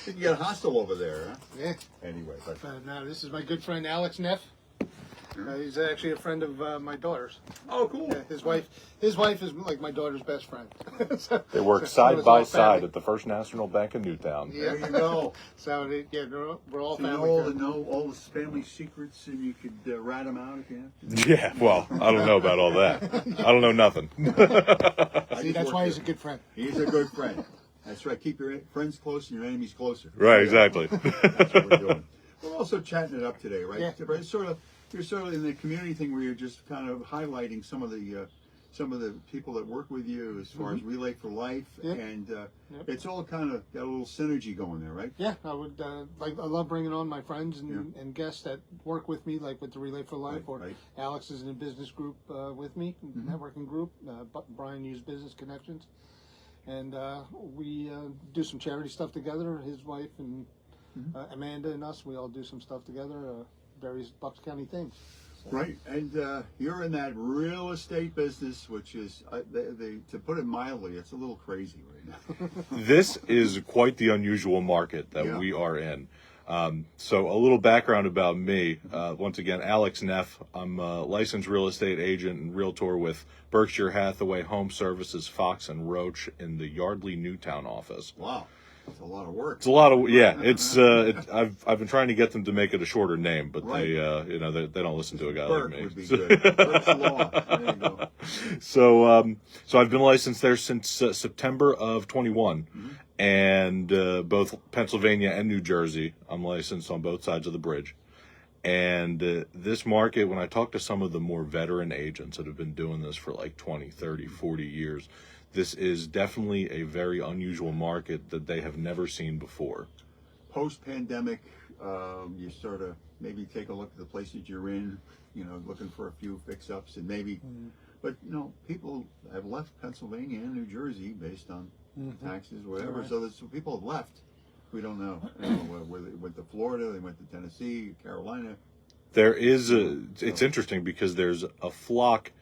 You got a hostel over there, huh? Yeah. Anyway, but Now this is my good friend Alex Neff. He's actually a friend of my daughter's. oh, cool. Yeah, his wife is like my daughter's best friend. So- They work so side it's by all side family. at the First National Bank in Newtown. There you go. So we're all So you family. all here. know all the family secrets, and you could rat them out if you have to. Yeah, well, I don't know about all that. I don't know nothing. See, that's why he's a good friend. He's a good friend. That's right. Keep your friends close and your enemies closer. Right, exactly. That's what we're doing. We're also chatting it up today, right? Yeah. But it's you're sort of in the community thing where you're just kind of highlighting some of the people that work with you as far as Relay for Life, Yep. and it's all kind of got a little synergy going there, right? Yeah, I would I love bringing on my friends and guests that work with me, like with the Relay for Life, or right. Alex is in a business group with me, networking group. Brian used Business Connections, and we do some charity stuff together. His wife and Amanda and us, we all do some stuff together, various Bucks County things. So. Right, and you're in that real estate business, which is, to put it mildly, it's a little crazy right now. This is quite the unusual market that we are in. So a little background about me. Once again, Alex Neff. I'm a licensed real estate agent and realtor with Berkshire Hathaway Home Services, Fox and Roach in the Yardley Newtown office. Wow, that's a lot of work. It's a lot of I've been trying to get them to make it a shorter name, but they don't listen to a guy Burke like me. would be good. Burke's Law. There you go. So I've been licensed there since September of 21, and both Pennsylvania and New Jersey. I'm licensed on both sides of the bridge. And this market, when I talk to some of the more veteran agents that have been doing this for like 20, 30, 40 years, this is definitely a very unusual market that they have never seen before. Post-pandemic, you sort of maybe take a look at the places you're in, looking for a few fix-ups, and maybe, but people have left Pennsylvania and New Jersey based on taxes, whatever. Right. So people have left. We don't know. Where they went to Florida, they went to Tennessee, Carolina. It's interesting because there's a flock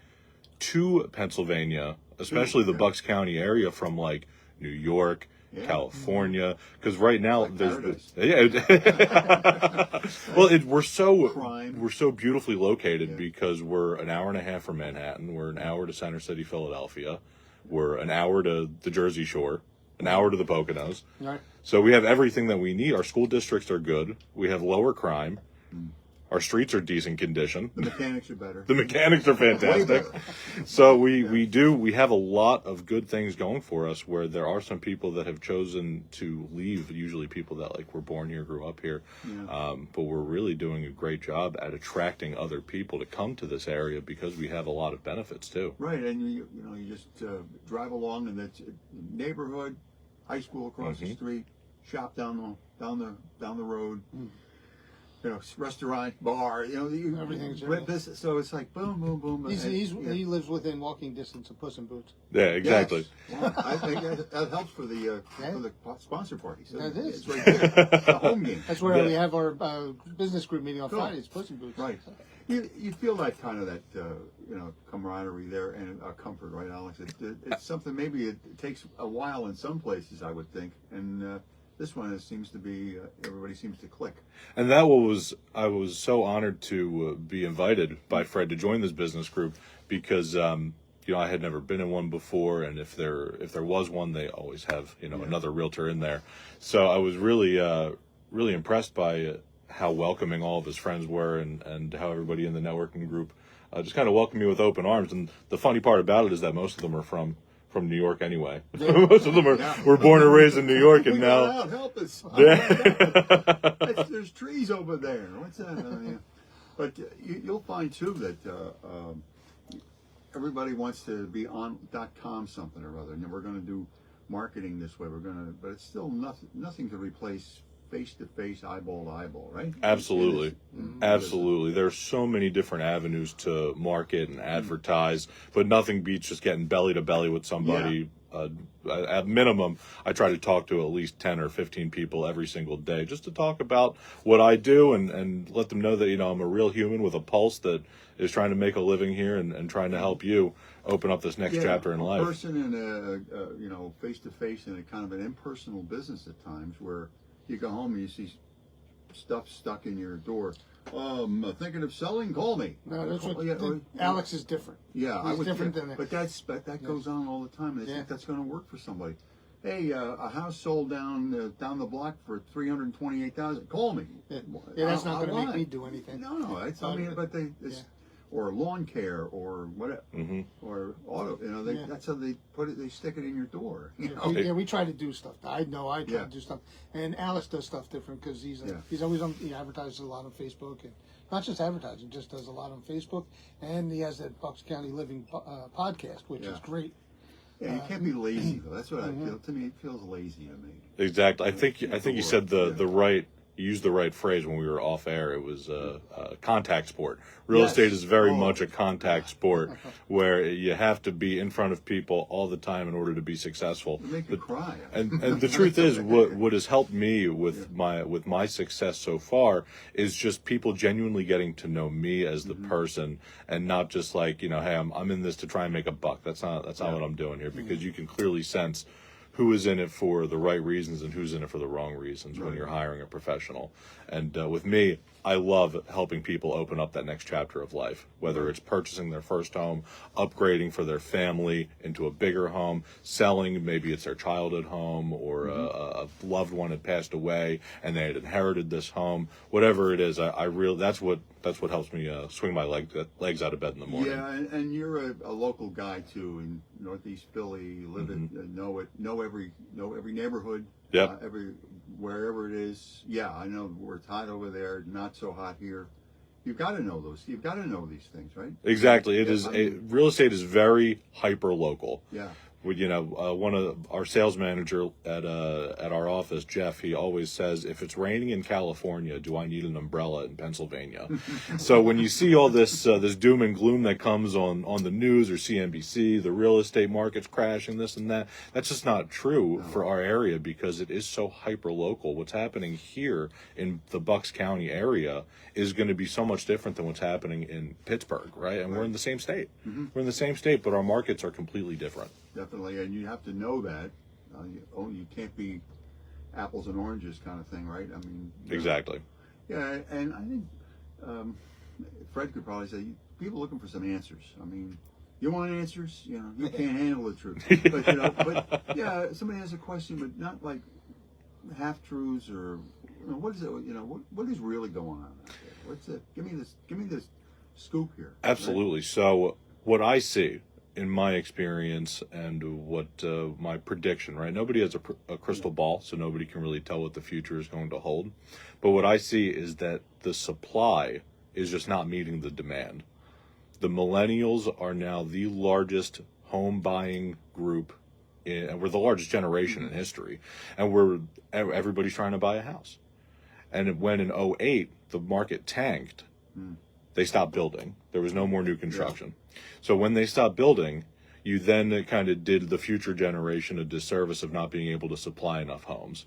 to Pennsylvania, especially the Bucks County area, from like New York, California, because right now Paradise. well, we're so beautifully located because we're an hour and a half from Manhattan, we're an hour to Center City, Philadelphia, we're an hour to the Jersey Shore, an hour to the Poconos. Right. So we have everything that we need. Our school districts are good. We have lower crime. Our streets are decent condition. The mechanics are better. The mechanics are fantastic. So we have a lot of good things going for us, where there are some people that have chosen to leave, usually people that were born here, grew up here. But we're really doing a great job at attracting other people to come to this area because we have a lot of benefits too. Right, and you just drive along, and that's neighborhood, high school across the street, shop down the road. Restaurant, bar, Everything's business. So it's like boom, boom, boom. He lives within walking distance of Puss in Boots. Yeah, exactly. Yes. Well, I think that helps for the sponsor party. So That is. it's right there. It's a home game. That's where we have our business group meeting on Fridays. Puss in Boots. Right. You feel that kind of camaraderie there and comfort, right, Alex? It's something. Maybe it takes a while in some places, I would think, and. This one seems to be, everybody seems to click. And I was so honored to be invited by Fred to join this business group because, I had never been in one before. And if there was one, they always have, another realtor in there. So I was really, really impressed by how welcoming all of his friends were and how everybody in the networking group just kind of welcomed me with open arms. And the funny part about it is that most of them are from New York anyway. Most of them were born and raised in New York, and now out, help us. There's trees over there. What's that? But you'll find too that everybody wants to be on .com something or other, and we're going to do marketing this way. But it's still nothing to replace face-to-face, eyeball to eyeball, right? Absolutely. Absolutely. There's so many different avenues to market and advertise, but nothing beats just getting belly to belly with somebody. At minimum, I try to talk to at least 10 or 15 people every single day just to talk about what I do and let them know that, I'm a real human with a pulse that is trying to make a living here and trying to help you open up this next chapter in life. A person in a face-to-face in a kind of an impersonal business at times where you go home and you see stuff stuck in your door. I'm thinking of selling. Call me. No, that's what Yeah, Alex is different. Yeah, He's different than but that goes on all the time. And they think that's going to work for somebody. Hey, a house sold down the block for $328,000. Call me. Yeah, that's not going to make me do anything. No, it's I mean, but or lawn care or whatever, or auto. You know, that's how they put it. They stick it in your door. You know? Yeah, we try to do stuff. I try to do stuff, and Alex does stuff different because he's always on. He advertises a lot on Facebook, and not just advertising, just does a lot on Facebook, and he has that Bucks County Living podcast, which is great. Yeah, you can't be lazy though. That's what I feel. To me, it feels lazy to me. Exactly. I think you said the right. You used the right phrase when we were off air. It was a contact sport. Real estate is very much a contact sport where you have to be in front of people all the time in order to be successful. It make you cry. And the truth is, what has helped me with my success so far is just people genuinely getting to know me as the person, and not just like, hey, I'm in this to try and make a buck. That's not what I'm doing here, because you can clearly sense who is in it for the right reasons and who's in it for the wrong reasons when you're hiring a professional. And with me, I love helping people open up that next chapter of life, whether it's purchasing their first home, upgrading for their family into a bigger home, selling, maybe it's their childhood home, or a loved one had passed away and they had inherited this home. Whatever it is, that's what helps me swing my legs out of bed in the morning. Yeah, and you're a local guy too in Northeast Philly. You live in know every neighborhood. Yep. Wherever it is. Yeah, I know we're hot over there, not so hot here. You've got to know those. You've got to know these things, right? Exactly. Real estate is very hyper local. Yeah. One of our sales manager at our office, Jeff, he always says, if it's raining in California, do I need an umbrella in Pennsylvania? So when you see all this doom and gloom that comes on the news or CNBC, the real estate market's crashing, this and that, that's just not true for our area, because it is so hyper local. What's happening here in the Bucks County area is going to be so much different than what's happening in Pittsburgh, right? And we're in the same state. We're in the same state, but our markets are completely different. Definitely, and you have to know that. You can't be apples and oranges kind of thing, right? I mean, Exactly. Yeah, and I think Fred could probably say, people looking for some answers. I mean, you want answers? You can't handle the truth. But yeah, somebody has a question, but not like half truths or what is it? What is really going on out there? What's it? Give me this scoop here. Absolutely. Right? So what I see in my experience and what my prediction, right? Nobody has a crystal ball, so nobody can really tell what the future is going to hold. But what I see is that the supply is just not meeting the demand. The millennials are now the largest home buying group, and we're the largest generation in history. And everybody's trying to buy a house. And when in 2008 the market tanked, they stopped building. There was no more new construction. So when they stopped building, you then kind of did the future generation a disservice of not being able to supply enough homes.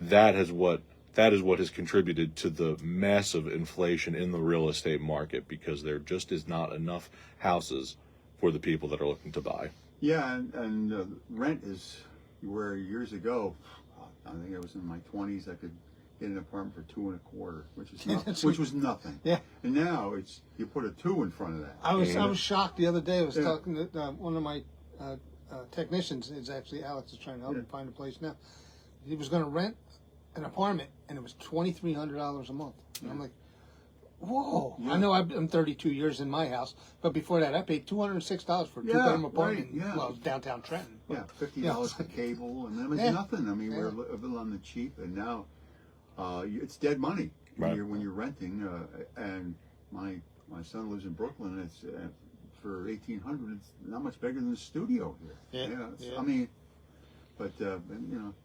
That is what has contributed to the massive inflation in the real estate market, because there just is not enough houses for the people that are looking to buy. Yeah, and rent is where years ago, I think I was in my 20s, I could get an apartment for $2.25, which was nothing. Yeah. And now you put a 2 in front of that. I was shocked the other day. I was talking to one of my technicians. Is actually Alex is trying to help me find a place now. He was going to rent an apartment, and it was $2,300 a month. And I'm like, whoa! Yeah. I know I'm 32 years in my house, but before that, I paid $206 for a 2-bedroom apartment. Right, Well, downtown Trenton. Yeah, $50 for cable, and that was nothing. I mean, we're living on the cheap, and now it's dead money when you're renting. And my son lives in Brooklyn. And it's for $1,800. It's not much bigger than the studio here. I mean. But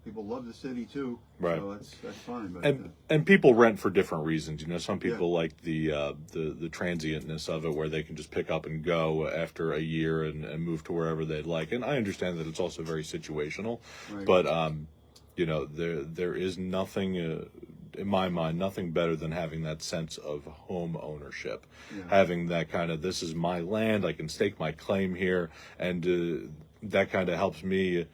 people love the city too, right? So that's fine. But, and people rent for different reasons. Some people like the transientness of it, where they can just pick up and go after a year and move to wherever they'd like. And I understand that it's also very situational. Right. But there is nothing in my mind, nothing better than having that sense of home ownership, having that kind of, this is my land, I can stake my claim here, and that kind of helps me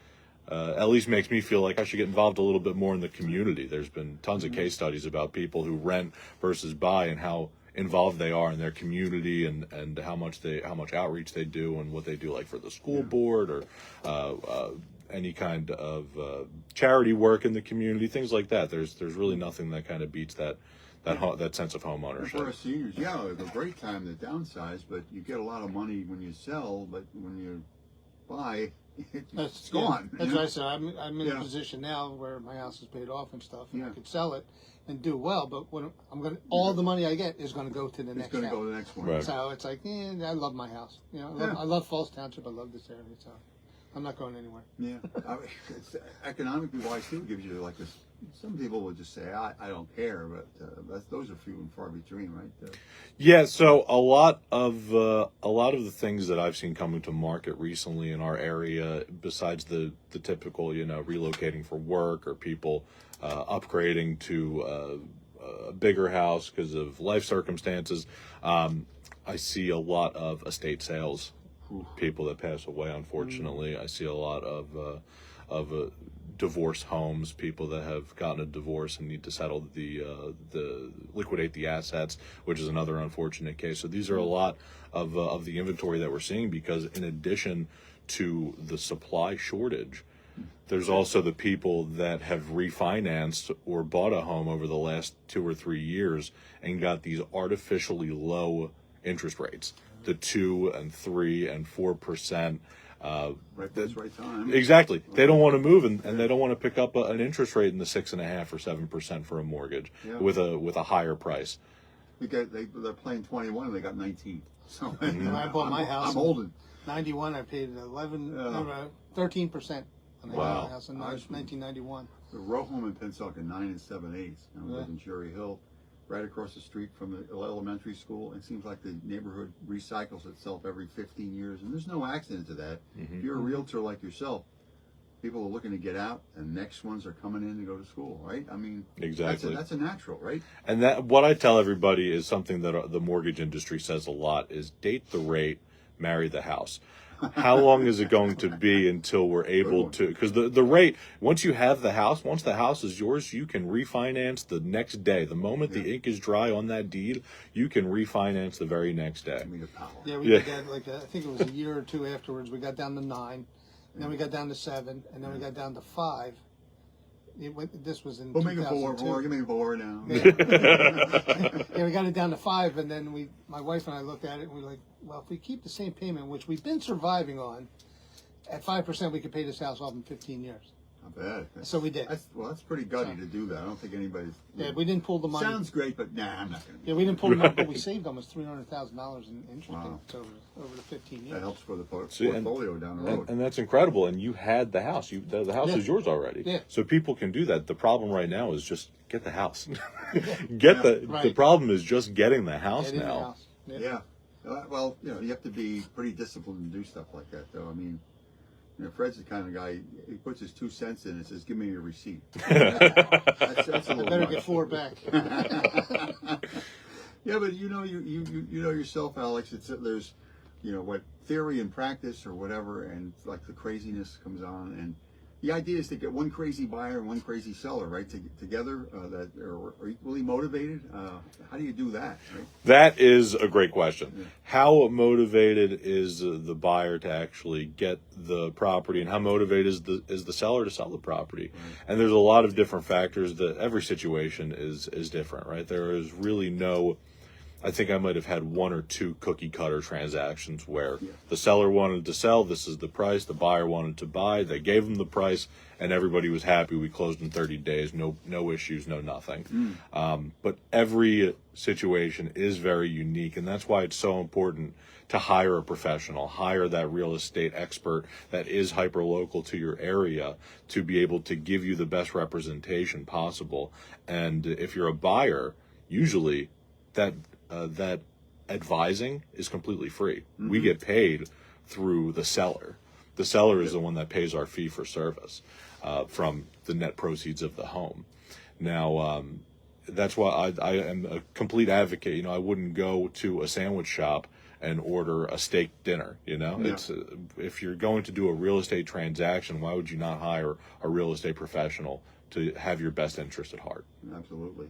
at least makes me feel like I should get involved a little bit more in the community. There's been tons of case studies about people who rent versus buy and how involved they are in their community and how much outreach they do and what they do, like for the school board or any kind of charity work in the community, things like that. There's really nothing that kind of beats that sense of home And ownership. for us seniors, it's a great time to downsize, but you get a lot of money when you sell, but when you buy, it's gone. That's what I said. I'm in Yeah. a position now where my house is paid off and stuff, and I Yeah. could sell it and do well. But when all the money I get is going to go to the It's next going to house. go to the next one. Right. So it's like, I love my house. I love Falls Township. I love this area. So I'm not going anywhere. Yeah, I mean, it's economically wise too. It gives you like this. Some people would just say, "I don't care," but those are few and far between, right? Yeah, so a lot of the things that I've seen coming to market recently in our area, besides the typical, relocating for work or people upgrading to a bigger house because of life circumstances, I see a lot of estate sales. People that pass away, unfortunately. I see a lot of divorce homes, people that have gotten a divorce and need to settle the liquidate the assets, which is another unfortunate case. So these are a lot of the inventory that we're seeing, because in addition to the supply shortage, there's also the people that have refinanced or bought a home over the last 2 or 3 years and got these artificially low interest rates, the 2 and 3 and 4%. Right place, right time. Exactly. They don't want to move, and they don't want to pick up an interest rate in the 6.5% or 7% for a mortgage with a higher price. Because they're playing 21 and they got 19. So When I bought my house, I'm holding. 91, I paid 13% on the Wow. house in I was- 1991. The row home in Pensacola, 9 7/8. I live in Cherry Hill, right across the street from the elementary school. It seems like the neighborhood recycles itself every 15 years, and there's no accident to that. If you're a realtor like yourself, people are looking to get out, and next ones are coming in to go to school, right? I mean, Exactly. That's a natural, right? And that, what I tell everybody, is something that the mortgage industry says a lot, is date the rate, marry the house. How long is it going to be until we're able to, because the rate, once you have the house, once the house is yours, you can refinance the next day. The moment the ink is dry on that deed, you can refinance the very next day. I mean, the power. Yeah, we did that I think it was a year or two afterwards. We got down to 9, and then we got down to 7, and then we got down to 5. This was in We'll make it 2002. 4. Give me 4 now. Yeah, we got it down to 5, and then my wife and I looked at it, and we were like, well, if we keep the same payment, which we've been surviving on, at 5%, we could pay this house off in 15 years. Not bad. So we did. That's pretty gutty to do that. I don't think anybody's. Yeah, we didn't pull the money. Sounds great, but nah, I'm not going to. Yeah, we didn't pull the money, but we saved almost $300,000 in interest Wow. over the 15 years. That helps for the See, portfolio down the road. And that's incredible. And you had the house. The house is yours already. Yeah. So people can do that. The problem right now is just get the house. The Right. problem is just getting the house Get in the now. house. Yeah. Well, you have to be pretty disciplined to do stuff like that, though. I mean, Fred's the kind of guy, he puts his 2 cents in and says, give me your receipt. That's a I little better much. get 4 back. Yeah, but you know yourself, Alex. There's what theory and practice or whatever, and like the craziness comes on, and the idea is to get one crazy buyer and one crazy seller, right? Together that are equally motivated. How do you do that? Right? That is a great question. How motivated is the buyer to actually get the property, and how motivated is the seller to sell the property? And there's a lot of different factors. That every situation is different, right? There is really no. I think I might have had 1 or 2 cookie cutter transactions where the seller wanted to sell, this is the price, the buyer wanted to buy, they gave them the price, and everybody was happy. We closed in 30 days, no issues, no nothing. But every situation is very unique, and that's why it's so important to hire a professional, hire that real estate expert that is hyper local to your area to be able to give you the best representation possible. And if you're a buyer, usually that advising is completely free. We get paid through the seller. The seller is the one that pays our fee for service from the net proceeds of the home. Now, that's why I am a complete advocate. I wouldn't go to a sandwich shop and order a steak dinner. Yeah. It's if you're going to do a real estate transaction, why would you not hire a real estate professional to have your best interest at heart? Absolutely,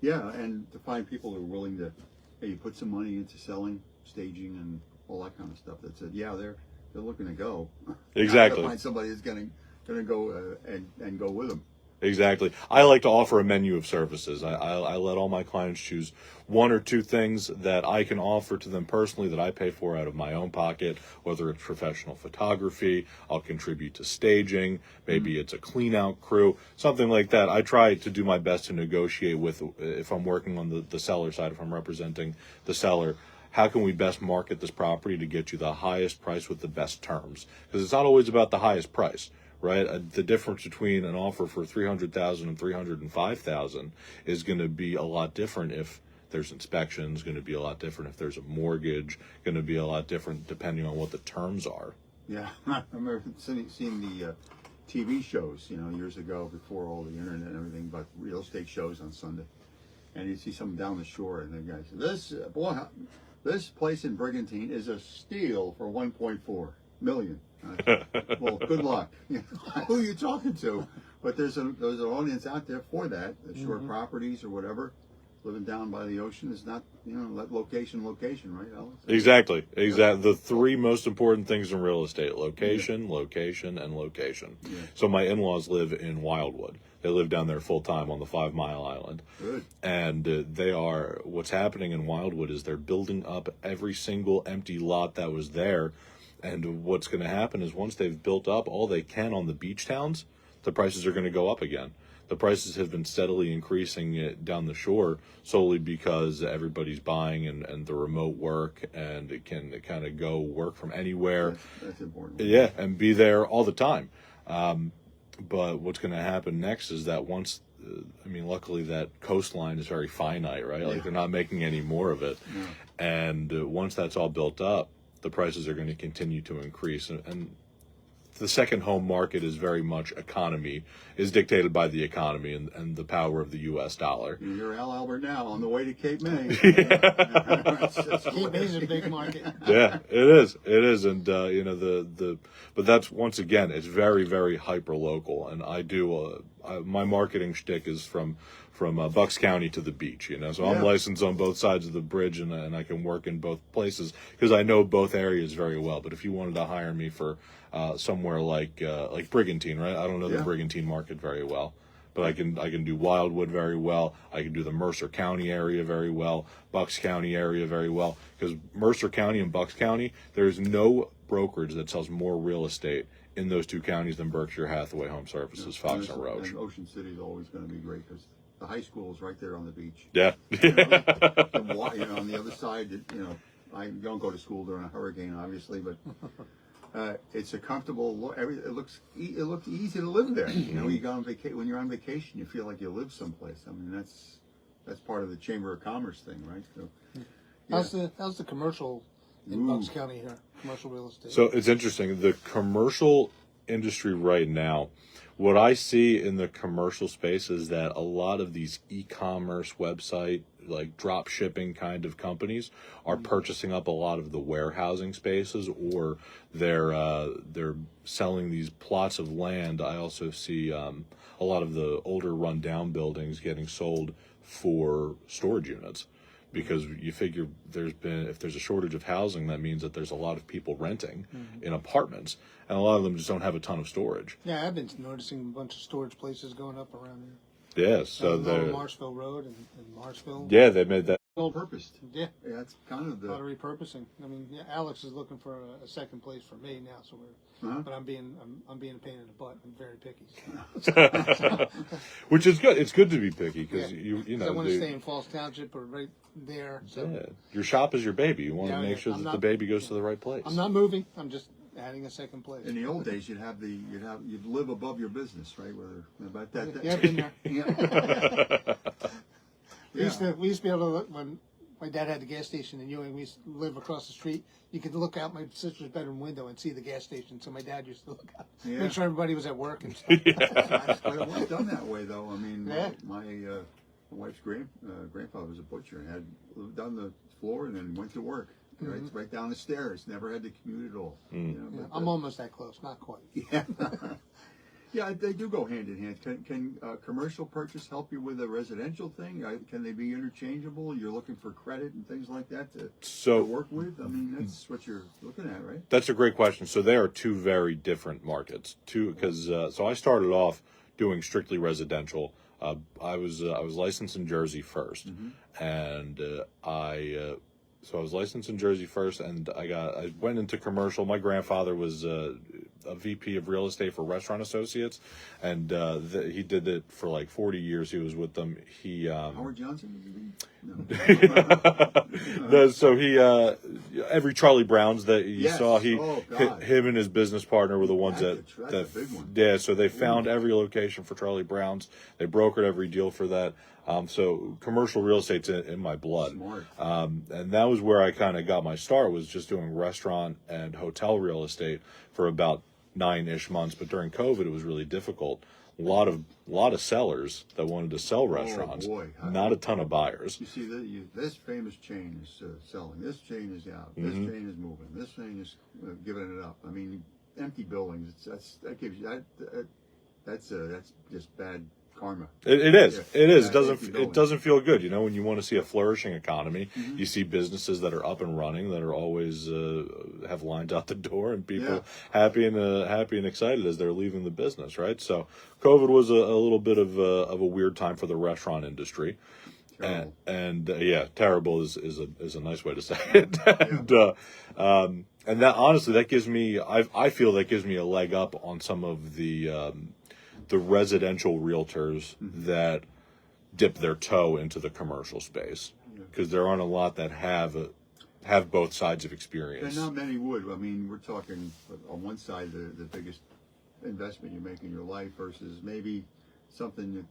and to find people who are willing to, hey, you put some money into selling, staging, and all that kind of stuff. That said, they're looking to go. Exactly. To find somebody who's going to go and go with them. Exactly. I like to offer a menu of services. I let all my clients choose one or two things that I can offer to them personally that I pay for out of my own pocket, whether it's professional photography, I'll contribute to staging, maybe it's a clean out crew, something like that. I try to do my best to negotiate with, if I'm working on the seller side, if I'm representing the seller, how can we best market this property to get you the highest price with the best terms? Because it's not always about the highest price. Right, the difference between an offer for $300,000 and $305,000 is going to be a lot different if there's inspections. Going to be a lot different if there's a mortgage. Going to be a lot different depending on what the terms are. Yeah, I remember seeing the TV shows, years ago before all the internet and everything, but real estate shows on Sunday, and you see someone down the shore, and the guy says, "This place in Brigantine is a steal for $1.4 million." Well, good luck. Who are you talking to? But there's an audience out there for that. The shore properties or whatever, living down by the ocean is not, location, right, Alex? Exactly. The three most important things in real estate: location, location, and location. Yeah. So my in-laws live in Wildwood. They live down there full time on the 5 Mile Island. Good. And what's happening in Wildwood is they're building up every single empty lot that was there. And what's going to happen is once they've built up all they can on the beach towns, the prices are going to go up again. The prices have been steadily increasing down the shore solely because everybody's buying and the remote work, and it can kind of go work from anywhere. That's important. Yeah, and be there all the time. But what's going to happen next is that once, luckily that coastline is very finite, right? Like they're not making any more of it. Yeah. And once that's all built up, the prices are going to continue to increase. And the second home market is very much is dictated by the economy and the power of the U.S. dollar. You're Al Albert now on the way to Cape May. Cape May's a big market. Yeah, it is. And, but that's, once again, it's very, very hyper local. And I do, my marketing shtick is from Bucks County to the beach, so I'm licensed on both sides of the bridge, and I can work in both places because I know both areas very well. But if you wanted to hire me for somewhere like Brigantine, right? I don't know the Brigantine market very well, but I can do Wildwood very well. I can do the Mercer County area very well, Bucks County area very well, because Mercer County and Bucks County, there's no brokerage that sells more real estate in those two counties than Berkshire Hathaway Home Services, Fox and Roach. And Ocean City is always going to be great because the high school is right there on the beach. Yeah. On the other side, I don't go to school during a hurricane, obviously, but it's a comfortable. It looks easy to live there. You go on when you're on vacation, you feel like you live someplace. That's part of the Chamber of Commerce thing, right? So, how's the commercial in Bucks County here? Commercial real estate. So it's interesting. The commercial industry right now, what I see in the commercial space is that a lot of these e-commerce website, like drop shipping kind of companies, are purchasing up a lot of the warehousing spaces, or they're selling these plots of land. I also see a lot of the older rundown buildings getting sold for storage units. Because you figure if there's a shortage of housing, that means that there's a lot of people renting in apartments, and a lot of them just don't have a ton of storage. Yeah, I've been noticing a bunch of storage places going up around here. Yeah, so the Marshville Road and Marshville. Yeah, they made that. well purposed. Yeah, That's kind of a lot of the. repurposing. Alex is looking for a second place for me now, so but I'm being a pain in the butt. I'm very picky. Which is good. It's good to be picky because I want to stay in Falls Township or right there. So yeah, your shop is your baby. You want to make sure that the baby goes to the right place. I'm not moving. I'm just adding a second place. In the old days, you'd live above your business, right? About that. Yeah, I've been there. Yeah. We used to be able to look when my dad had the gas station in Ewing. We used to live across the street. You could look out my sister's bedroom window and see the gas station. So my dad used to look out, make sure everybody was at work and stuff. It was done that way, though. My wife's grandfather was a butcher and had done the floor and then went to work. right? It's right down the stairs. Never had to commute at all. You know, Yeah, but, I'm almost that close, not quite. yeah. Yeah, they do go hand in hand. Can commercial purchase help you with a residential thing? Can they be interchangeable? You're looking for credit and things like that to work with? I mean, that's what you're looking at, right? That's a great question. So they are two very different markets. So I started off doing strictly residential. I was licensed in Jersey first, and so I was licensed in Jersey first, and I went into commercial. My grandfather was a VP of real estate for Restaurant Associates, and he did it for like 40 years. He was with them. Howard Johnson? No. So every Charlie Brown's that you saw, Oh, God. him and his business partner were the ones That's a big one. yeah. So they found every location for Charlie Brown's. They brokered every deal for that. So commercial real estate's in my blood. Smart. And that was where I kind of got my start, was just doing restaurant and hotel real estate for about 9-ish months. But during COVID, it was really difficult. A lot of sellers that wanted to sell restaurants, boy. not a ton of buyers. You see, this famous chain is selling. This chain is out. This chain is moving. This chain is giving it up. I mean, empty buildings. That gives you that's just bad karma. It is. Yeah. It is. Yeah, It doesn't feel good. You know, when you want to see a flourishing economy, you see businesses that are up and running, that are always have lines out the door, and people happy and excited as they're leaving the business. Right. So, COVID was a little bit of a weird time for the restaurant industry. Terrible. And terrible is a nice way to say it. And that, honestly, that gives me, I feel that gives me a leg up on some of the residential realtors that dip their toe into the commercial space, because there aren't a lot that have both sides of experience. And not many would. I mean, we're talking on one side the biggest investment you make in your life versus maybe something that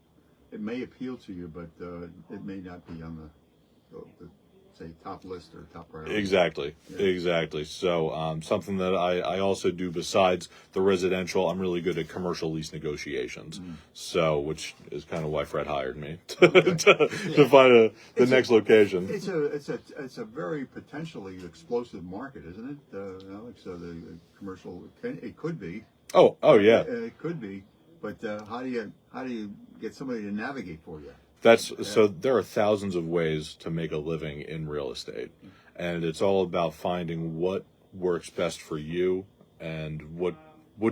it may appeal to you, but it may not be on the say top list or top priority. Exactly. So something that I also do besides the residential, I'm really good at commercial lease negotiations. So, which is kind of why Fred hired me to find the next location. It's a very potentially explosive market, isn't it, Alex? So the commercial, it could be. Oh yeah. It could be, but how do you get somebody to navigate for you? So there are thousands of ways to make a living in real estate, and it's all about finding what works best for you, and what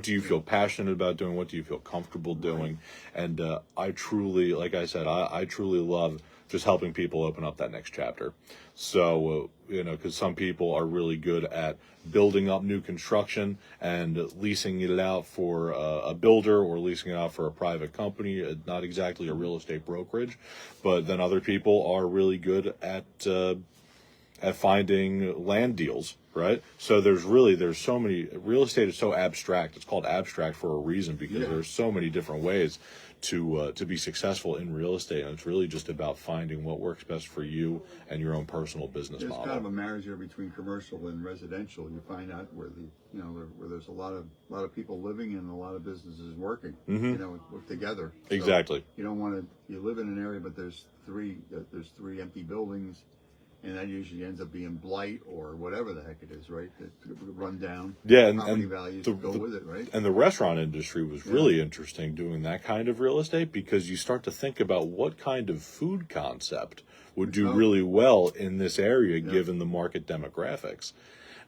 do you feel passionate about doing, what do you feel comfortable doing. And I truly, like I said, I truly love just helping people open up that next chapter. So, because some people are really good at building up new construction and leasing it out for a builder, or leasing it out for a private company, not exactly a real estate brokerage. But then other people are really good at finding land deals, right? So there's so many, real estate is so abstract. It's called abstract for a reason, because there's so many different ways to be successful in real estate, and it's really just about finding what works best for you and your own personal business There's model. kind of a marriage there between commercial and residential. You find out where where there's a lot of people living and a lot of businesses working. Work together. So Exactly. you don't want to. You live in an area, but there's three empty buildings, and that usually ends up being blight or whatever the heck it is, right? That run down. Yeah, property values go with it, right? And the restaurant industry was really interesting doing that kind of real estate, because you start to think about what kind of food concept would do really well in this area given the market demographics.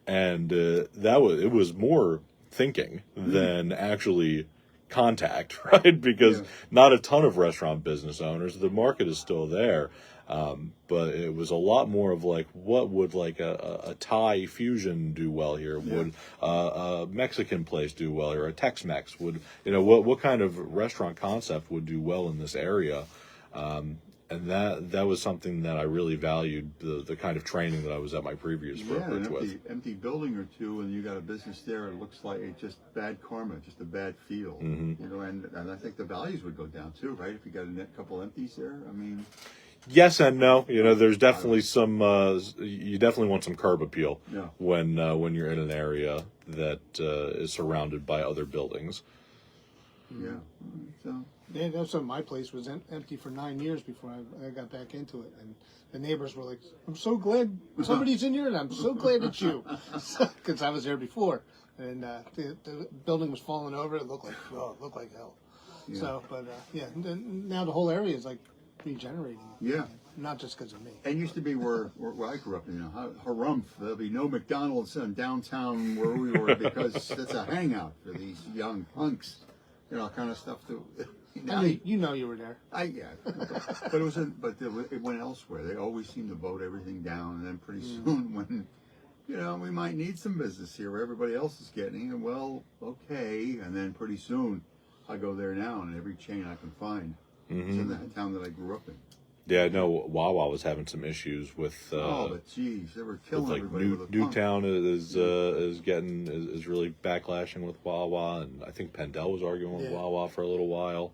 And it was more thinking than actually contact, right? Because not a ton of restaurant business owners, the market is still there. But it was a lot more of like, what would like a Thai fusion do well here? Would a Mexican place do well here? A Tex-Mex would, what kind of restaurant concept would do well in this area? And that was something that I really valued, the kind of training that I was at my previous brokerage with. Empty building or two, and you got a business there. It looks like it's just bad karma, just a bad feel. And I think the values would go down too, right? If you got a couple empties there, I mean. Yes and no. There's definitely some. You definitely want some curb appeal when you're in an area that is surrounded by other buildings. Yeah. So. Yeah, that's what my place was empty for 9 years before I got back into it, and the neighbors were like, "I'm so glad somebody's in here, and I'm so glad it's you," because I was there before, and the building was falling over. It looked like hell. Yeah. So, but now the whole area is like regenerating. Yeah. Not just because of me. It used to be where I grew up, Harumph. There'll be no McDonald's in downtown where we were because it's a hangout for these young punks, kind of stuff. You were there. But it went elsewhere. They always seem to vote everything down, and then pretty soon, when we might need some business here where everybody else is getting it, well, okay, and then pretty soon, I go there now, and every chain I can find is in the town that I grew up in. Yeah, I know Wawa was having some issues with. But geez, they were killing everybody with a pump. Newtown is really backlashing with Wawa, and I think Pendel was arguing with Wawa for a little while.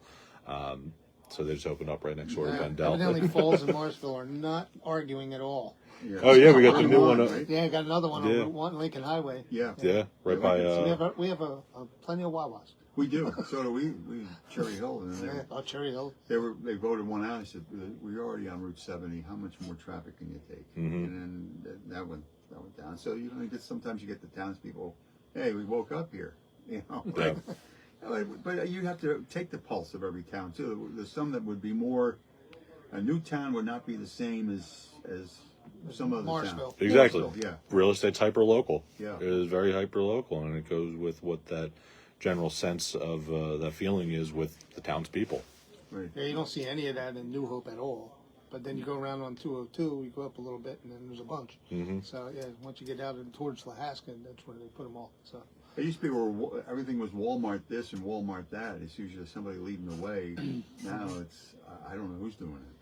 So they just opened up right next door to Pendel. Evidently, Falls and Morrisville are not arguing at all. Yeah. Oh yeah, we got the new one. Right? Yeah, got another one on Route 1 Lincoln Highway. Yeah. Yeah, right by. So we have plenty of Wawas. We do. So do we. Cherry Hill, and then Cherry Hill. they voted one out. I said, "We're already on Route 70. How much more traffic can you take?" And then that went down. So sometimes you get the townspeople. Hey, we woke up here. Yeah. But you have to take the pulse of every town too. There's some that would be more. A new town would not be the same as some other Morrisville. towns. Exactly. Morrisville, yeah. Real estate's hyper local. Yeah. It is very hyper local, and it goes with what that general sense of that feeling is with the townspeople. Right. Yeah, you don't see any of that in New Hope at all. But then you go around on 202, you go up a little bit, and then there's a bunch. So yeah, once you get out towards Lahaskan, that's where they put them all. So. It used to be where everything was Walmart this and Walmart that. It's usually somebody leading the way. Now it's I don't know who's doing it.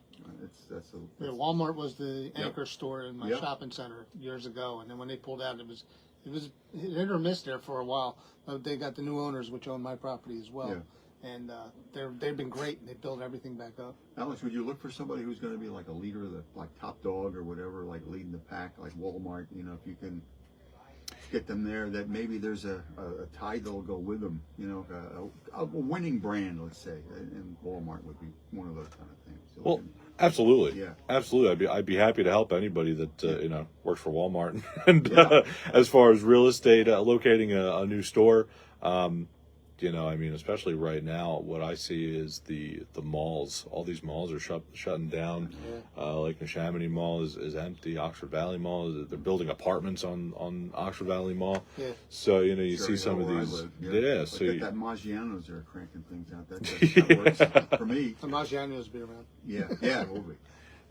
Yeah, Walmart was the anchor store in my shopping center years ago, and then when they pulled out, it was hit or miss there for a while. They got the new owners, which own my property as well, and they've been great. And they built everything back up. Alex, would you look for somebody who's going to be like a leader, like top dog or whatever, like leading the pack, like Walmart? If you can get them there, that maybe there's a tide that'll go with them. A winning brand, let's say, and Walmart would be one of those kind of things. So Well, absolutely. Yeah. Absolutely. I'd be happy to help anybody that works for Walmart. And as far as real estate, locating a new store, especially right now, what I see is the malls. All these malls are shutting down. Like Neshaminy Mall is empty. Oxford Valley Mall they're building apartments on Oxford Valley Mall. Yeah. So you see some of these. So that Maggiano's are cranking things out. That works for me. The Maggiano's be around. Yeah, it will be.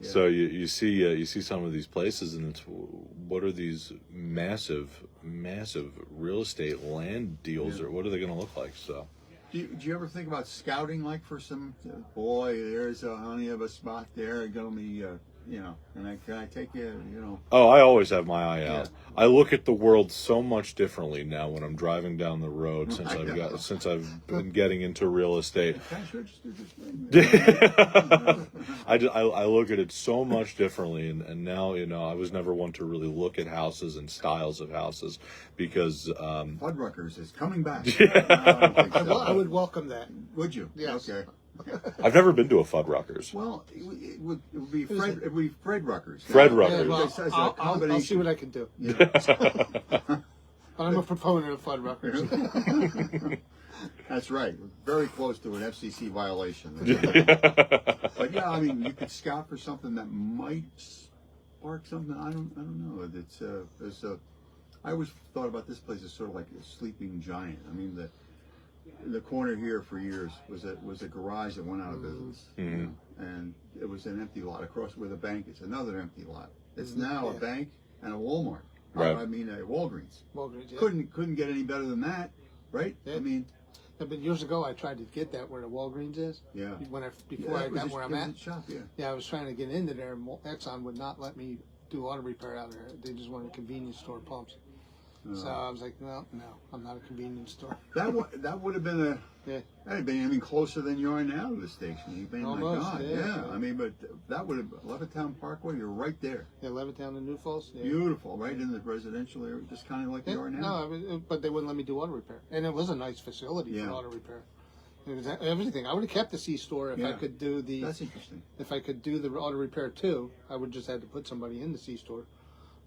Yeah. So you see some of these places, and it's what are these massive real estate land deals, or what are they going to look like? So, do you ever think about scouting, like for some boy? There's a honey of a spot there. Going to be, can I take you? Oh, I always have my eye out. I look at the world so much differently now when I'm driving down the road since I've been getting into real estate. I look at it so much differently, and now I was never one to really look at houses and styles of houses because Fuddruckers is coming back. I would welcome that. Would you? Yes. Okay. I've never been to a Fuddruckers. Well, it would be Fred Ruckers. Fred Ruckers. Well, I'll see what I can do. But I'm a proponent of Fuddruckers. That's right. Very close to an FCC violation. But you could scout for something that might spark something. I don't know. I always thought about this place as sort of like a sleeping giant. The corner here for years was a garage that went out of business, and it was an empty lot across where the bank is. Another empty lot. It's now a bank and a Walmart. Right. A Walgreens. Walgreens. Yeah. Couldn't get any better than that, right? Yeah. But years ago, I tried to get that where the Walgreens is. Yeah. Before I got where I'm at. Shop, I was trying to get into there. Exxon would not let me do auto repair out there. They just wanted convenience store pumps. So I was like, no, I'm not a convenience store. That would have been that'd been even closer than you are now to the station. You've been, almost, my God, but that would have Levittown Parkway. You're right there. Yeah, Levittown and New Falls. Yeah. Beautiful, right in the residential area, just kind of like you are now. No, but they wouldn't let me do auto repair, and it was a nice facility for auto repair. It was everything. I would have kept the C-store if I Yeah. could do the. That's interesting. If I could do the auto repair too, I would just have to put somebody in the C-store.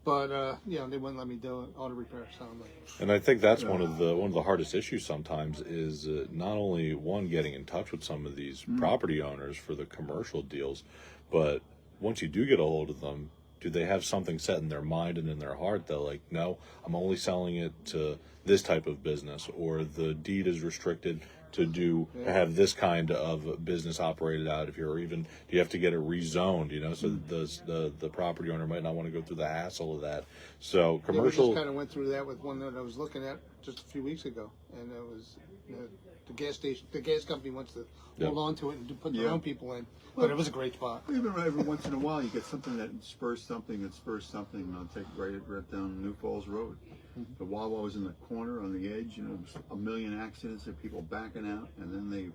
But you know, they wouldn't let me do auto repair. So I'm like, And I think that's one of the hardest issues sometimes is not only one getting in touch with some of these property owners for the commercial deals, but once you do get a hold of them, do they have something set in their mind and in their heart that like, no, I'm only selling it to this type of business, or the deed is restricted to have this kind of business operated out of here, or even do you have to get it rezoned, you know, so the property owner might not want to go through the hassle of that. So yeah, we commercial, just kind of went through that with one that I was looking at just a few weeks ago, and it was the gas station. The gas company wants to hold on to it and put their own people in, but it was a great spot. Even every once in a while, you get something that spurs something. I'll take right down New Falls Road. The Wawa was in the corner on the edge, you know, a million accidents of people backing out, and then they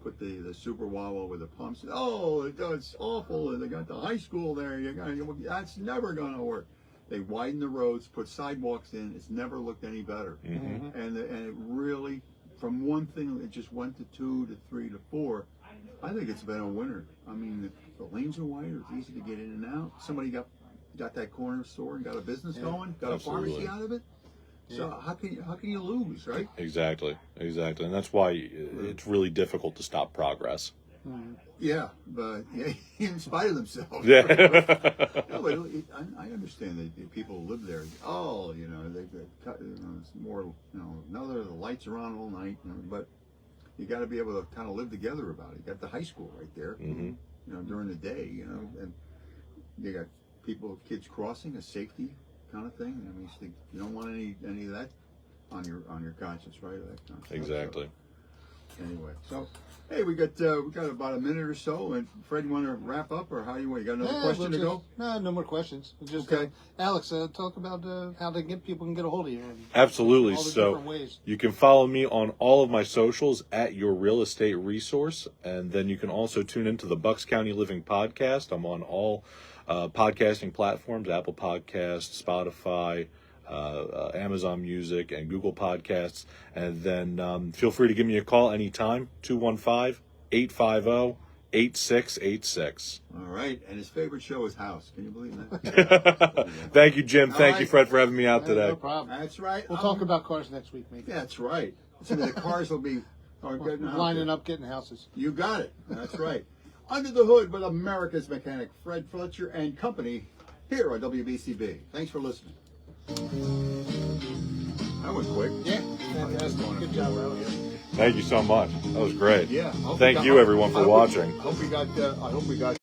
put the super Wawa with the pumps. Oh, it's awful. They got the high school there. That's never going to work. They widened the roads, put sidewalks in. It's never looked any better. And it really, from one thing, it just went to 2 to 3 to 4. I think it's been a winner. I mean, the lanes are wider. It's easy to get in and out. Somebody got that corner store and got a business going, got Absolutely. a pharmacy out of it. So how can you lose, right? Exactly, and that's why it's really difficult to stop progress. Yeah, but in spite of themselves. Yeah. No, but I understand that people live there. Oh, you know, it's more, you know, the lights are on all night, you know, but you got to be able to kind of live together about it. You got the high school right there, you know, during the day, you know, and you got kids crossing, a safety kind of thing. I mean, you don't want any of that on your conscience, right? That kind of stuff. Exactly. So, anyway, so hey, we got about a minute or so, and Fred, you want to wrap up, or how you want? You got another question to go? No more questions. Just Okay. Alex, talk about how people can get a hold of you. And Absolutely. all the So different ways. you can follow me on all of my socials at Your Real Estate Resource, and then you can also tune into the Bucks County Living podcast. I'm on all podcasting platforms: Apple Podcasts, Spotify, Amazon Music, and Google Podcasts. And then feel free to give me a call anytime, 215-850-8686. All right, and his favorite show is House. Can you believe that? Thank you, Jim. Thank you, right. Fred, for having me out today. No problem. That's right. We'll talk about cars next week, maybe. That's right. So the cars will be getting out Lining there. up, getting houses. You got it. That's right. Under the Hood with America's Mechanic, Fred Fletcher and Company, here on WBCB. Thanks for listening. That was quick. Yeah, fantastic. Good job, Alex. Thank you so much. That was great. Yeah. Thank you, everyone, for watching. I hope we got